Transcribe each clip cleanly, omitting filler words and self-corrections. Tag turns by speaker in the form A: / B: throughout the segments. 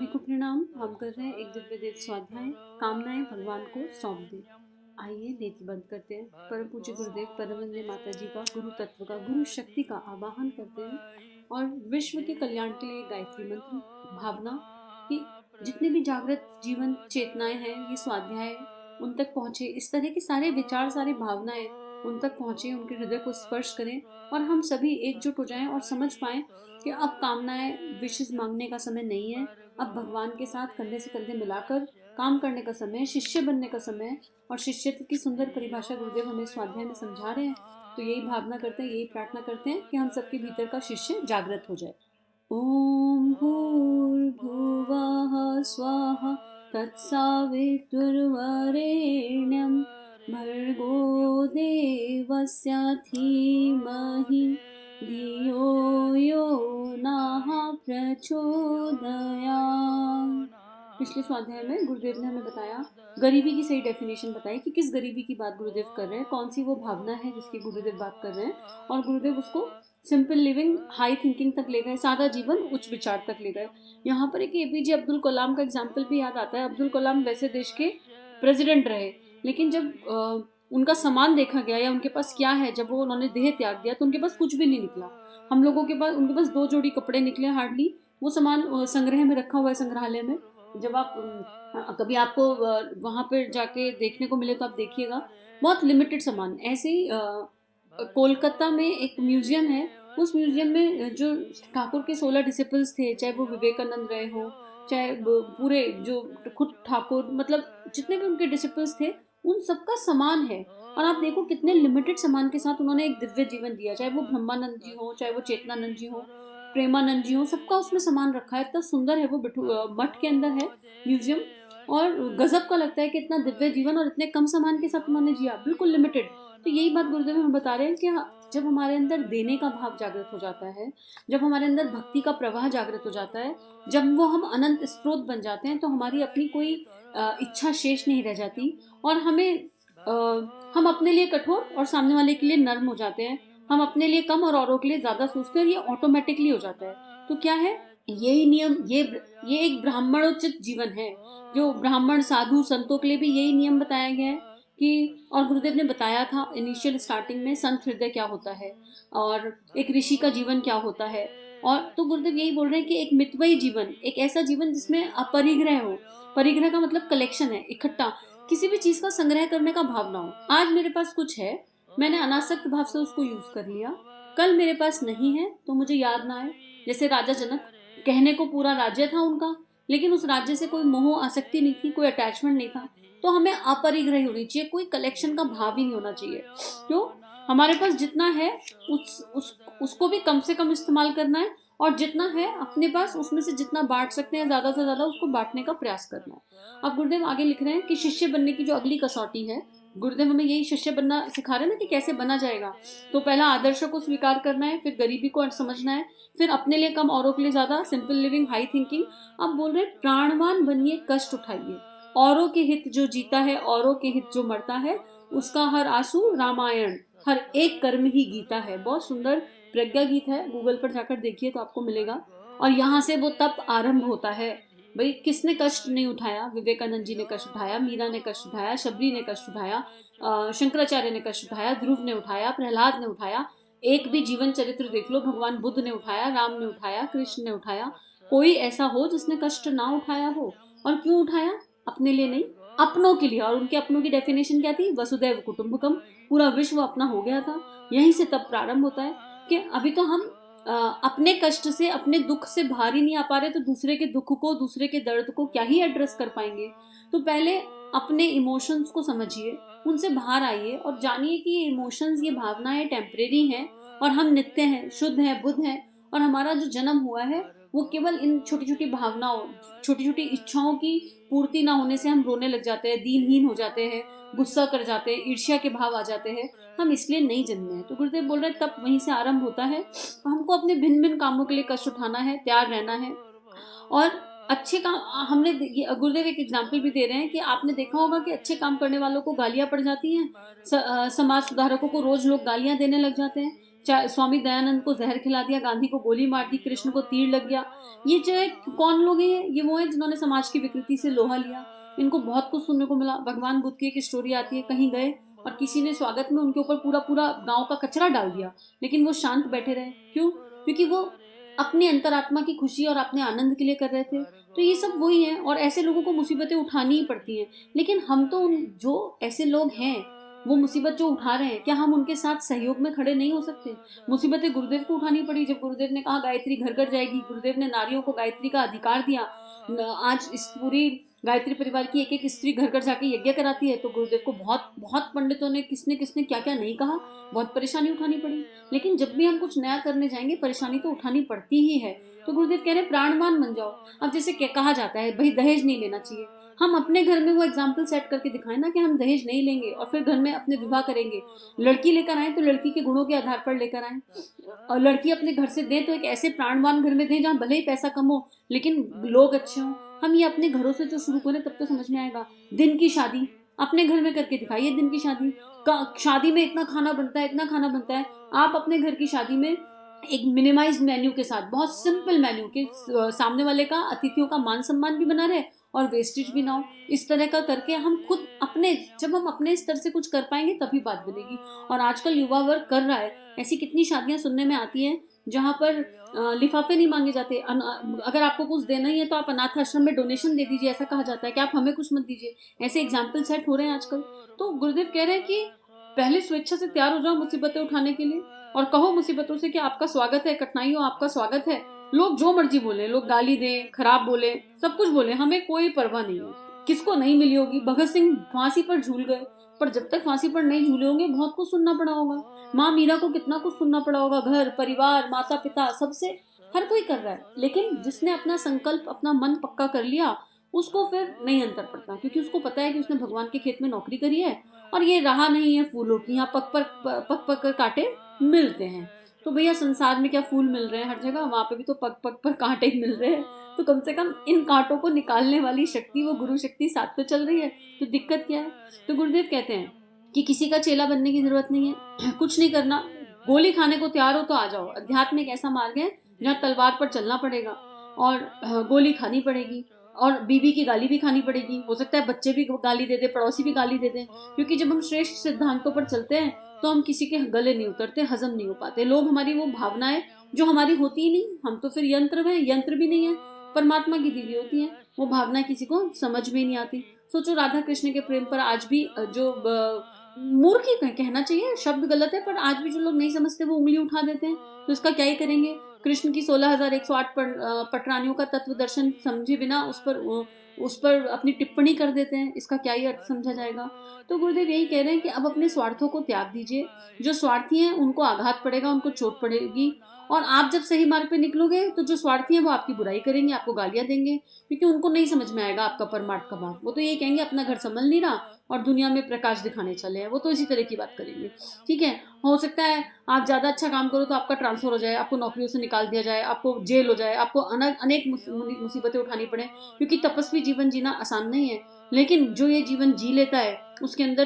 A: को प्रणाम। हम कर रहे हैं एक दिव्य देव स्वाध्याय, कामनाएं भगवान को सौंप दे। आइए नेत्र बंद करते हैं। परम पूज्य गुरुदेव परमवंदे माता जी का, गुरु तत्व का, गुरु शक्ति का आवाहन करते हैं और विश्व के कल्याण के लिए गायत्री मंत्र भावना कि जितने भी जागृत जीवन चेतनाएं हैं, ये स्वाध्याय उन तक पहुंचे। इस तरह के सारे विचार, सारी भावनाएं उन तक पहुंचे, उनके हृदय को स्पर्श करें और हम सभी एकजुट हो जाएं और समझ पाएं कि अब कामनाएं विशेष मांगने का समय नहीं है। अब भगवान के साथ कंधे से कंधे मिलाकर काम करने का समय है, शिष्य बनने का समय है। और शिष्यत्व की सुंदर परिभाषा गुरुदेव हमें स्वाध्याय में समझा रहे हैं। तो यही भावना करते हैं, यही प्रार्थना करते हैं कि हम सबके भीतर का शिष्य जागृत हो जाए। ओम भूर्भुवः स्वाहा तत्सवितुर्वरेण्यं भर्गो देवस्य धीमहि धियो यो नः प्रचोदयात्। पिछले स्वाध्याय में गुरुदेव ने हमें बताया, गरीबी की सही डेफिनेशन बताई कि किस गरीबी की बात गुरुदेव कर रहे हैं, कौन सी वो भावना है जिसकी गुरुदेव बात कर रहे हैं। और गुरुदेव उसको सिंपल लिविंग, हाई थिंकिंग तक ले गए, सादा जीवन उच्च विचार तक ले गए। यहाँ पर एक एपीजे अब्दुल कलाम का एग्जाम्पल भी याद आता है। अब्दुल कलाम वैसे देश के प्रेसिडेंट रहे, लेकिन जब उनका सामान देखा गया या उनके पास क्या है, जब वो उन्होंने देह त्याग दिया तो उनके पास कुछ भी नहीं निकला। हम लोगों के पास, उनके पास 2 जोड़ी कपड़े निकले हार्डली। वो सामान संग्रह में रखा हुआ है, संग्रहालय में। जब आप कभी आपको वहां पर जाके देखने को मिले तो आप देखिएगा, बहुत लिमिटेड सामान। ऐसे ही कोलकाता में एक म्यूजियम है। उस म्यूजियम में जो ठाकुर के 16 डिसिपल्स थे, चाहे वो विवेकानंद रहे हो, चाहे पूरे जो खुद ठाकुर, मतलब जितने भी उनके डिसिपल्स थे, उन सबका सामान है। और आप देखो कितने लिमिटेड सामान के साथ उन्होंने एक दिव्य जीवन दिया। चाहे वो ब्रह्मानंद जी हो, चाहे वो चेतनानंद जी हो, प्रेमानंद जी हो, सबका उसमें सामान रखा है। इतना सुंदर है वो, मठ के अंदर है म्यूजियम। और गजब का लगता है कि इतना दिव्य जीवन और इतने कम सामान के साथ उन्होंने जिया, बिल्कुल लिमिटेड। तो यही बात गुरुदेव हमें बता रहे हैं कि जब हमारे अंदर देने का भाव जागृत हो जाता है, जब हमारे अंदर भक्ति का प्रवाह जागृत हो जाता है, जब वो हम अनंत स्रोत बन जाते हैं, तो हमारी अपनी कोई इच्छा शेष नहीं रह जाती। और हम अपने लिए कठोर और सामने वाले के लिए नर्म हो जाते हैं। हम अपने लिए कम और औरों के लिए ज्यादा सोचते हैं, और ये ऑटोमेटिकली हो जाता है। तो क्या है यही नियम, ये एक ब्राह्मणोचित जीवन है, जो ब्राह्मण साधु संतों के लिए भी यही नियम बताया गया है कि, और गुरुदेव ने बताया था इनिशियल स्टार्टिंग में, संत हृदय क्या होता है और एक ऋषि का जीवन क्या होता है। और तो गुरुदेव यही बोल रहे हैं कि एक मितव्ययी जीवन, एक ऐसा जीवन जिसमें अपरिग्रह हो। परिग्रह का मतलब कलेक्शन है, इकट्ठा, किसी भी चीज का संग्रह करने का भाव ना हो। आज मेरे पास कुछ है, मैंने अनासक्त भाव से उसको यूज कर लिया। कल मेरे पास नहीं है तो मुझे याद ना आए। जैसे राजा जनक, कहने को पूरा राज्य था उनका, लेकिन उस राज्य से कोई मोह आसक्ति नहीं थी, कोई अटैचमेंट नहीं था। तो हमें अपरिग्रह होनी चाहिए, कोई कलेक्शन का भाव ही नहीं होना चाहिए। क्यों? हमारे पास जितना है उसको भी कम से कम इस्तेमाल करना है, और जितना है अपने पास उसमें से जितना बांट सकते हैं ज्यादा से ज्यादा उसको बांटने का प्रयास करना है। अब गुरुदेव आगे लिख रहे हैं कि शिष्य बनने की जो अगली कसौटी है, गुरुदेव हमें यही शिष्य बनना सिखा रहे हैं ना, कि कैसे बना जाएगा। तो पहला आदर्शों को स्वीकार करना है, फिर गरीबी को समझना है, फिर अपने लिए कम औरों के लिए ज्यादा, सिंपल लिविंग, हाई थिंकिंग। अब बोल रहे प्राणवान बनिए, कष्ट उठाइए, औरों के हित जो जीता है, औरों के हित जो मरता है, उसका हर आंसू रामायण, हर एक कर्म ही गीता है। बहुत सुंदर प्रज्ञा गीत है, गूगल पर जाकर देखिए तो आपको मिलेगा। और यहाँ से वो तप आरंभ होता है। भाई किसने कष्ट नहीं उठाया? विवेकानंद जी ने कष्ट उठाया, मीरा ने कष्ट उठाया, शबरी ने कष्ट उठाया, शंकराचार्य ने कष्ट उठाया, ध्रुव ने उठाया, प्रहलाद ने उठाया। एक भी जीवन चरित्र देख लो, भगवान बुद्ध ने उठाया, राम ने उठाया, कृष्ण ने उठाया। कोई ऐसा हो जिसने कष्ट ना उठाया हो? और क्यों उठाया? अपने लिए नहीं, अपनों के लिए। और उनके अपनों की डेफिनेशन क्या थी? वसुदैव कुटुंबकम, पूरा विश्व अपना हो गया था। यहीं से तब प्रारंभ होता है कि अभी तो हम अपने कष्ट से, अपने दुख से बाहर ही नहीं आ पा रहे, तो दूसरे के दुख को, दूसरे के दर्द को क्या ही एड्रेस कर पाएंगे। तो पहले अपने इमोशंस को समझिए, उनसे बाहर आइए और जानिए कि ये इमोशंस, ये भावनाएं टेम्परेरी हैं और हम नित्य हैं, शुद्ध हैं, बुद्ध हैं। और हमारा जो जन्म हुआ है वो केवल इन छोटी छोटी भावनाओं, छोटी छोटी इच्छाओं की पूर्ति ना होने से हम रोने लग जाते हैं, दीनहीन हो जाते हैं, गुस्सा कर जाते हैं, ईर्ष्या के भाव आ जाते हैं। हम इसलिए नहीं जन्मे हैं। तो गुरुदेव बोल रहे हैं तब वहीं से आरंभ होता है। हमको अपने भिन्न भिन्न कामों के लिए कष्ट उठाना है, तैयार रहना है। और अच्छे काम हमने गुरुदेव एक एग्जाम्पल भी दे रहे हैं कि आपने देखा होगा कि अच्छे काम करने वालों को गालियां पड़ जाती हैं, समाज सुधारकों को रोज लोग गालियां देने लग जाते हैं। स्वामी दयानंद को जहर खिला दिया, गांधी को गोली मार दी, कृष्ण को तीर लग गया। ये जो है कौन लोग हैं? ये वो हैं जिन्होंने समाज की विकृति से लोहा लिया। इनको बहुत कुछ सुनने को मिला। भगवान बुद्ध की एक स्टोरी आती है, कहीं गए और किसी ने स्वागत में उनके ऊपर पूरा पूरा गांव का कचरा डाल दिया, लेकिन वो शांत बैठे रहे। क्यों? क्योंकि वो अपनी अंतरात्मा की खुशी और अपने आनंद के लिए कर रहे थे। तो ये सब वही है, और ऐसे लोगों को मुसीबतें उठानी ही पड़ती हैं। लेकिन हम तो जो ऐसे लोग हैं, वो मुसीबत जो उठा रहे हैं, क्या हम उनके साथ सहयोग में खड़े नहीं हो सकते? मुसीबतें गुरुदेव को उठानी पड़ी। जब गुरुदेव ने कहा गायत्री घर घर जाएगी, गुरुदेव ने नारियों को गायत्री का अधिकार दिया। आज इस पूरी गायत्री परिवार की एक एक स्त्री घर घर जाके यज्ञ कराती है। तो गुरुदेव को बहुत बहुत पंडितों ने किसने किसने क्या क्या नहीं कहा, बहुत परेशानी उठानी पड़ी। लेकिन जब भी हम कुछ नया करने जाएंगे, परेशानी तो उठानी पड़ती ही है। तो गुरुदेव कह रहे हैं प्राणवान बन जाओ। अब जैसे कहा जाता है भाई दहेज नहीं लेना चाहिए, हम अपने घर में वो एग्जाम्पल सेट करके दिखाएं ना कि हम दहेज नहीं लेंगे, और फिर घर में अपने विवाह करेंगे। लड़की लेकर आए तो लड़की के गुणों के आधार पर लेकर आए, और लड़की अपने घर से दें तो एक ऐसे प्राणवान घर में दें जहाँ भले ही पैसा कम हो लेकिन लोग अच्छे हों। हम ये अपने घरों से जो शुरू करें तब तो समझ में आएगा। दिन की शादी अपने घर में करके दिखाइए। दिन की शादी में इतना खाना बनता है, इतना खाना बनता है। आप अपने घर की शादी में एक मिनिमाइज्ड मेन्यू के साथ, बहुत सिंपल मेन्यू के सामने वाले का, अतिथियों का मान सम्मान भी बना रहे और वेस्टेज भी ना हो, इस तरह का करके हम खुद जब हम अपने स्तर से कुछ कर पाएंगे तभी बात बनेगी। और आजकल युवा वर्ग कर रहा है। ऐसी कितनी शादियां सुनने में आती हैं जहाँ पर लिफाफे नहीं मांगे जाते। अगर आपको कुछ देना ही है तो आप अनाथ आश्रम में डोनेशन दे दीजिए, ऐसा कहा जाता है कि आप हमें कुछ मत दीजिए। ऐसे एग्जाम्पल सेट हो रहे हैं आजकल। तो गुरुदेव कह रहे हैं कि पहले स्वेच्छा से तैयार हो जाओ मुसीबतें उठाने के लिए, और कहो मुसीबतों से कि आपका स्वागत है, कठिनाइयों आपका स्वागत है। लोग जो मर्जी बोले, लोग गाली दें, खराब बोले, सब कुछ बोले, हमें कोई परवाह नहीं है। किसको नहीं मिली होगी? भगत सिंह फांसी पर झूल गए, पर जब तक फांसी पर नहीं झूले होंगे बहुत कुछ सुनना पड़ा होगा। माँ मीरा को कितना कुछ सुनना पड़ा होगा, घर परिवार माता पिता सबसे, हर कोई कर रहा है। लेकिन जिसने अपना संकल्प, अपना मन पक्का कर लिया, उसको फिर नहीं अंतर पड़ता, क्योंकि उसको पता है कि उसने भगवान के खेत में नौकरी करी है और ये राह नहीं है फूलों की, यहाँ पक पक कर कांटे मिलते हैं। तो भैया संसार में क्या फूल मिल रहे हैं हर जगह, वहां पे भी तो पग पग पर कांटे ही मिल रहे हैं। तो कम से कम इन कांटों को निकालने वाली शक्ति, वो गुरु शक्ति साथ तो चल रही है, तो दिक्कत क्या है? तो गुरुदेव कहते हैं कि किसी का चेला बनने की जरूरत नहीं है, कुछ नहीं करना, गोली खाने को तैयार हो तो आ जाओ। अध्यात्म एक ऐसा मार्ग है जहाँ तलवार पर चलना पड़ेगा और गोली खानी पड़ेगी, और बीवी की गाली भी खानी पड़ेगी। हो सकता है बच्चे भी गाली दे दे, पड़ोसी भी गाली दे दे, क्योंकि जब हम श्रेष्ठ सिद्धांतों पर चलते हैं तो हम किसी के गले नहीं उतरते, हजम नहीं हो पाते। लोग हमारी वो भावनाएं जो हमारी होती ही नहीं, हम तो फिर यंत्र हैं, यंत्र भी नहीं है, परमात्मा की दी हुई होती है, वो भावनाएं किसी को समझ में नहीं आती। सोचो राधा कृष्ण के प्रेम पर आज भी जो मूर्ख ही कहना चाहिए, शब्द गलत है, पर आज भी जो लोग नहीं समझते वो उंगली उठा देते हैं। तो इसका क्या ही करेंगे? कृष्ण की 16,108 पटरानियों का तत्व दर्शन समझे बिना उस पर अपनी टिप्पणी कर देते हैं। इसका क्या ही अर्थ समझा जाएगा? तो गुरुदेव यही कह रहे हैं कि अब अपने स्वार्थों को त्याग दीजिए। जो स्वार्थी हैं उनको आघात पड़ेगा, उनको चोट पड़ेगी, और आप जब सही मार्ग पे निकलोगे तो जो स्वार्थी हैं वो आपकी बुराई करेंगे, आपको गालियां देंगे, क्योंकि उनको नहीं समझ में आएगा आपका परमार्थ का भाव। वो तो यही कहेंगे अपना घर संभल नहीं रहा और दुनिया में प्रकाश दिखाने चले हैं, वो तो इसी तरह की बात करेंगे। ठीक है, हो सकता है आप ज्यादा अच्छा काम करो तो आपका ट्रांसफर हो जाए, आपको नौकरियों से निकाल दिया जाए, आपको जेल हो जाए, आपको अनेक मुसीबतें उठानी पड़े, क्योंकि तपस्वी जीवन जीना आसान नहीं है। लेकिन जो ये जीवन जी लेता है उसके अंदर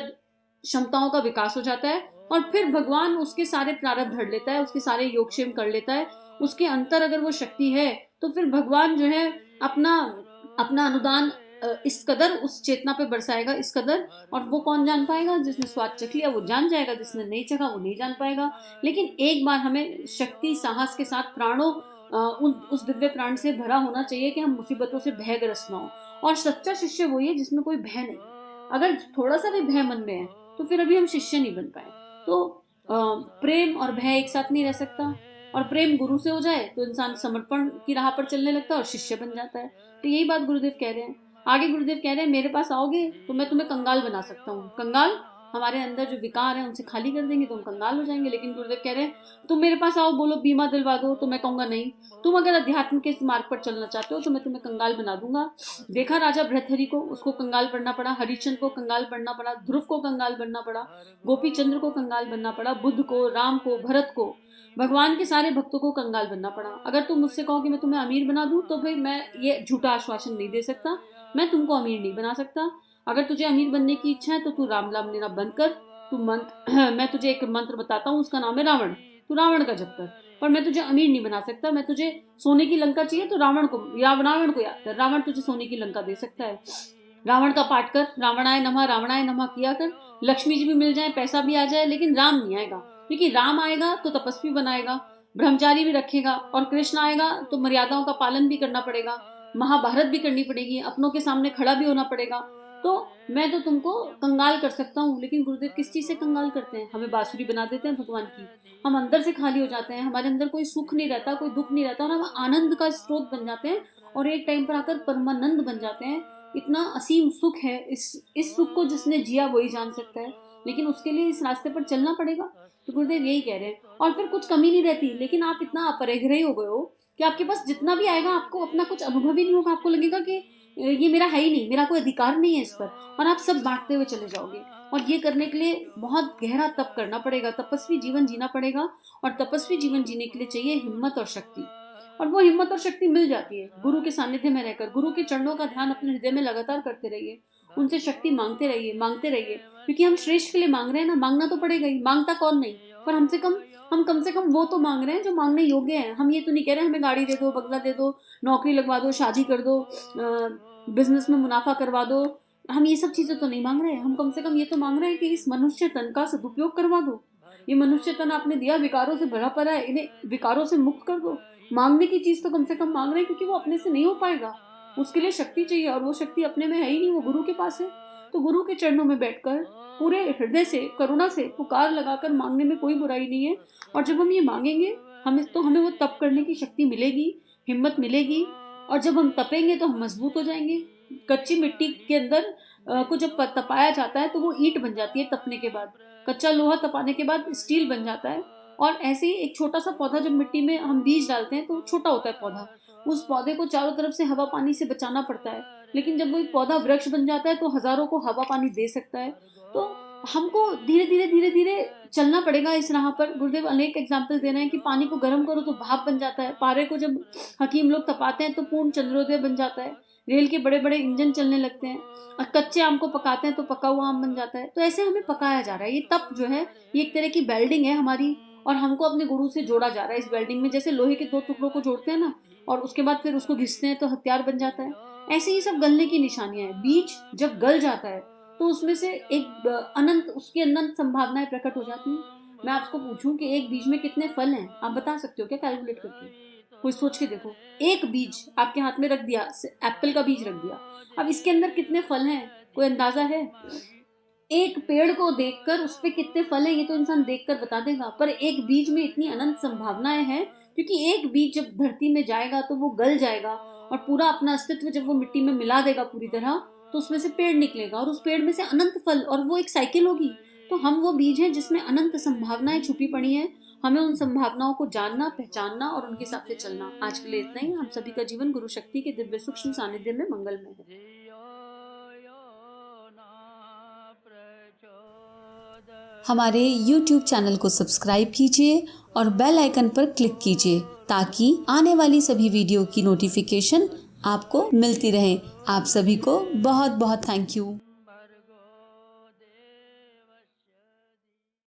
A: क्षमताओं का विकास हो जाता है, और फिर भगवान उसके सारे प्रारब्ध धर लेता है, उसके सारे योगक्षेम कर लेता है। उसके अंतर अगर वो शक्ति है तो फिर भगवान जो है अपना अनुदान इस कदर उस चेतना पे बरसाएगा, इस कदर, और वो कौन जान पाएगा? जिसने स्वाद चख लिया वो जान जाएगा, जिसने नहीं चखा वो नहीं जान पाएगा। लेकिन एक बार हमें शक्ति साहस के साथ प्राणों उस दिव्य प्राण से भरा होना चाहिए कि हम मुसीबतों से भयग्रस्त ना हो। और सच्चा शिष्य वही है जिसमें कोई भय नहीं। अगर थोड़ा सा भी भय मन में है तो फिर अभी हम शिष्य नहीं बन पाए। तो प्रेम और भय एक साथ नहीं रह सकता, और प्रेम गुरु से हो जाए तो इंसान समर्पण की राह पर चलने लगता है और शिष्य बन जाता है। तो यही बात गुरुदेव कह रहे हैं। आगे गुरुदेव कह रहे हैं मेरे पास आओगे तो मैं तुम्हें कंगाल बना सकता हूँ। कंगाल हमारे अंदर जो विकार है उनसे खाली कर देंगे तो हम कंगाल हो जाएंगे। लेकिन गुरुदेव कह रहे हैं तुम मेरे पास आओ, बोलो बीमा दिलवा दो, तो मैं कहूंगा नहीं, तुम अगर अध्यात्म के मार्ग पर चलना चाहते हो तो मैं तुम्हें कंगाल बना दूंगा। देखा राजा भृतहरि को, उसको कंगाल बनना पड़ा, हरिश्चंद्र को कंगाल बनना पड़ा, ध्रुव को कंगाल बनना पड़ा, गोपी चंद्र को कंगाल बनना पड़ा, बुद्ध को, राम को, भरत को, भगवान के सारे भक्तों को कंगाल बनना पड़ा। अगर तुम मुझसे कहो कि मैं तुम्हें अमीर बना दूं तो भाई मैं ये झूठा आश्वासन नहीं दे सकता, मैं तुमको अमीर नहीं बना सकता। अगर तुझे अमीर बनने की इच्छा है तो तू राम नाम लेना बंद कर, तू मंत्र मैं तुझे एक मंत्र बताता हूँ, उसका नाम है रावण, तू रावण का जप कर, पर मैं तुझे अमीर नहीं बना सकता। मैं तुझे सोने की लंका चाहिए तो रावण को याद कर, रावण तुझे सोने की लंका दे सकता है। रावण का पाठ कर, रावणाय नमः किया कर, लक्ष्मी जी भी मिल जाए, पैसा भी आ जाए, लेकिन राम नहीं आएगा, क्योंकि राम आएगा तो तपस्वी बनाएगा, ब्रह्मचारी भी रखेगा, और कृष्ण आएगा तो मर्यादाओं का पालन भी करना पड़ेगा, महाभारत भी करनी पड़ेगी, अपनों के सामने खड़ा भी होना पड़ेगा। तो मैं तो तुमको कंगाल कर सकता हूँ। लेकिन गुरुदेव किस चीज से कंगाल करते हैं? हमें बांसुरी बना देते हैं भगवान की, हम अंदर से खाली हो जाते हैं, हमारे अंदर कोई सुख नहीं रहता, कोई दुख नहीं रहता, और हम आनंद का स्रोत बन जाते हैं, और एक टाइम पर आकर परमानंद बन जाते हैं। इतना असीम सुख है, इस सुख को जिसने जिया वही जान सकता है, लेकिन उसके लिए इस रास्ते पर चलना पड़ेगा। तो गुरुदेव यही कह रहे हैं। और फिर कुछ कमी नहीं रहती, लेकिन आप इतना अपरिग्रही हो गए हो कि आपके पास जितना भी आएगा आपको अपना कुछ अनुभव ही नहीं होगा, आपको लगेगा कि ये मेरा है ही नहीं, मेरा कोई अधिकार नहीं है इस पर, और आप सब बांटते हुए चले जाओगे। और ये करने के लिए बहुत गहरा तप करना पड़ेगा, तपस्वी जीवन जीना पड़ेगा, और तपस्वी जीवन जीने के लिए चाहिए हिम्मत और शक्ति। और वो हिम्मत और शक्ति मिल जाती है गुरु के सानिध्य में रहकर। गुरु के चरणों का ध्यान अपने हृदय में लगातार करते रहिए, उनसे शक्ति मांगते रहिए, मांगते रहिए, क्योंकि हम श्रेष्ठ के लिए मांग रहे हैं ना, मांगना तो पड़ेगा ही, मांगता कौन नहीं, पर हम कम से कम वो तो मांग रहे हैं जो मांगने योग्य है। हम ये तो नहीं कह रहे हमें गाड़ी दे दो, बंगला दे दो, नौकरी लगवा दो, शादी कर दो, बिजनेस में मुनाफा करवा दो, हम ये सब चीजें तो नहीं मांग रहे हैं। हम कम से कम ये तो मांग रहे हैं कि इस मनुष्य तन का सदुपयोग करवा दो, ये मनुष्य तन आपने दिया विकारों से भरा पड़ा है, इन्हें विकारों से मुक्त कर दो। मांगने की चीज तो कम से कम मांग रहे हैं, क्योंकि वो अपने से नहीं हो पाएगा, उसके लिए शक्ति चाहिए, और वो शक्ति अपने में है ही नहीं, वो गुरु के पास है। तो गुरु के चरणों में बैठकर पूरे हृदय से, करुणा से पुकार लगाकर मांगने में कोई बुराई नहीं है। और जब हम ये मांगेंगे हमें वो तप करने की शक्ति मिलेगी, हिम्मत मिलेगी, और जब हम तपेंगे तो हम मजबूत हो जाएंगे। कच्ची मिट्टी के अंदर को जब तपाया जाता है तो वो ईंट बन जाती है तपने के बाद, कच्चा लोहा तपाने के बाद स्टील बन जाता है। और ऐसे ही एक छोटा सा पौधा जब मिट्टी में हम बीज डालते हैं तो छोटा होता है पौधा, उस पौधे को चारों तरफ से हवा पानी से बचाना पड़ता है, लेकिन जब वो पौधा वृक्ष बन जाता है तो हजारों को हवा पानी दे सकता है। तो हमको धीरे धीरे चलना पड़ेगा इस राह पर। गुरुदेव अनेक एग्जाम्पल दे रहे हैं कि पानी को गर्म करो तो भाप बन जाता है, पारे को जब हकीम लोग तपाते हैं तो पूर्ण चंद्रोदय बन जाता है, रेल के बड़े बड़े इंजन चलने लगते हैं, और कच्चे आम को पकाते हैं तो पका हुआ आम बन जाता है। तो ऐसे हमें पकाया जा रहा है। ये तप जो है ये एक तरह की वेल्डिंग है हमारी, और हमको अपने गुरु से जोड़ा जा रहा है इस वेल्डिंग में। जैसे लोहे के दो टुकड़ों को जोड़ते हैं ना, और उसके बाद फिर उसको घिसते हैं तो हथियार बन जाता है, ऐसे ही सब गलने की निशानियां हैं। बीज जब गल जाता है तो उसमें से एक उसकी अनंत संभावनाएं प्रकट हो जाती हैं। मैं आपको पूछूं कि एक बीज में कितने फल हैं, आप बता सकते हो क्या कैलकुलेट करके? कोई सोच के देखो, एक बीज आपके हाथ में रख दिया, एप्पल का बीज रख दिया, अब इसके अंदर कितने फल हैं, कोई अंदाजा है? एक पेड़ को देखकर उस पे कितने फल हैं ये तो इंसान देखकर बता देगा, पर एक बीज में इतनी अनंत संभावनाएं हैं, क्योंकि एक बीज जब धरती में जाएगा तो वो गल जाएगा, और पूरा अपना अस्तित्व जब वो मिट्टी में मिला देगा पूरी तरह, तो उसमें से पेड़ निकलेगा, और उस पेड़ में से अनंत फल, और वो एक साइकिल होगी। तो हम वो बीज हैं जिसमें अनंत संभावनाएं छुपी पड़ी हैं। हमें उन संभावनाओं को जानना, पहचानना और उनके हिसाब से चलना। आज के लिए इतना ही। हम सभी का जीवन गुरु शक्ति के दिव्य सूक्ष्म सानिध्य में मंगलमय है।
B: हमारे YouTube चैनल को सब्सक्राइब कीजिए और बेल आइकन पर क्लिक कीजिए, ताकि आने वाली सभी वीडियो की नोटिफिकेशन आपको मिलती रहे। आप सभी को बहुत बहुत थैंक यू।